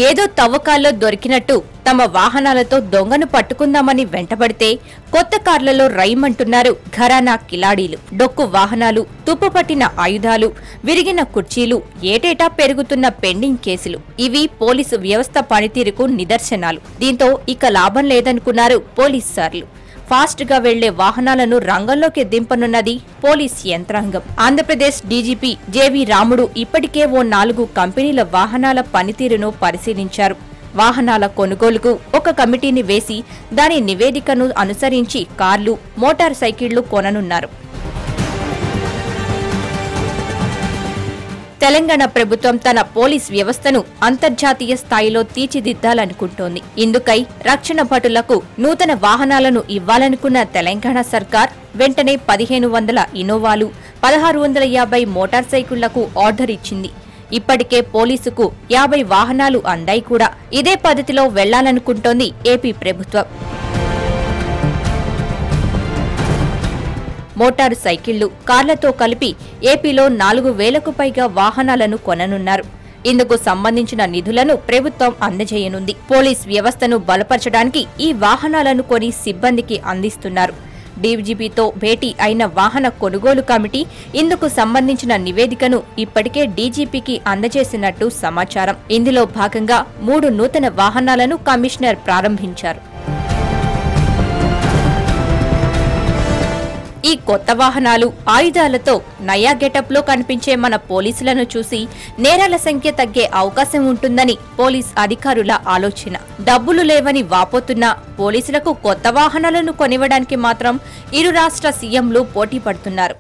ఏదో తవ్వకాల్లో దొరికినట్టు తమ వాహనాలతో దొంగను పట్టుకుందామని వెంటబడితే కొత్త కార్లలో రైమంటున్నారు ఘరానా కిలాడీలు. డొక్కు వాహనాలు, తుప్పుపట్టిన ఆయుధాలు, విరిగిన కుర్చీలు, ఏటేటా పెరుగుతున్న పెండింగ్ కేసులు ఇవి పోలీసు వ్యవస్థ పనితీరుకు నిదర్శనాలు. దీంతో ఇక లాభం లేదనుకున్నారు పోలీసు సార్లు. ఫాస్ట్ గా వెళ్లే వాహనాలను రంగంలోకి దింపనున్నది పోలీస్ యంత్రాంగం. ఆంధ్రప్రదేశ్ డీజీపీ జేవీ రాముడు ఇప్పటికే ఓ 4 కంపెనీల వాహనాల పనితీరును పరిశీలించారు. వాహనాల కొనుగోలుకు ఒక కమిటీని వేసి దాని నివేదికను అనుసరించి కార్లు, మోటార్ సైకిళ్లు కొననున్నారు. తెలంగాణ ప్రభుత్వం తన పోలీస్ వ్యవస్థను అంతర్జాతీయ స్థాయిలో తీర్చిదిద్దాలనుకుంటోంది. ఇందుకై రక్షణ భటులకు నూతన వాహనాలను ఇవ్వాలనుకున్న తెలంగాణ సర్కార్ వెంటనే 1500 ఇన్నోవాలు, 1650 మోటార్ సైకిళ్లకు ఆర్డర్ ఇచ్చింది. ఇప్పటికే పోలీసుకు 50 వాహనాలు అందాయి కూడా. ఇదే పద్ధతిలో వెళ్లాలనుకుంటోంది ఏపీ ప్రభుత్వం. మోటారు సైకిళ్లు, కార్లతో కలిపి ఏపీలో 4000కు పైగా వాహనాలను కొననున్నారు. ఇందుకు సంబంధించిన నిధులను ప్రభుత్వం అందజేయనుంది. పోలీస్ వ్యవస్థను బలపరచడానికి ఈ వాహనాలను కొని సిబ్బందికి అందిస్తున్నారు. డీజీపీతో భేటీ అయిన వాహన కొనుగోలు కమిటీ ఇందుకు సంబంధించిన నివేదికను ఇప్పటికే డీజీపీకి అందజేసినట్టు సమాచారం. ఇందులో భాగంగా 3 నూతన వాహనాలను కమిషనర్ ప్రారంభించారు. ఈ కొత్త వాహనాలు, ఆయుధాలతో నయా గెటప్లో కనిపించే మన పోలీసులను చూసి నేరాల సంఖ్య తగ్గే అవకాశం ఉంటుందని పోలీస్ అధికారుల ఆలోచన. డబ్బులు లేవని వాపోతున్న పోలీసులకు కొత్త వాహనాలను కొనివ్వడానికి మాత్రం ఇరు రాష్ట్ర సీఎంలు పోటీ పడుతున్నారు.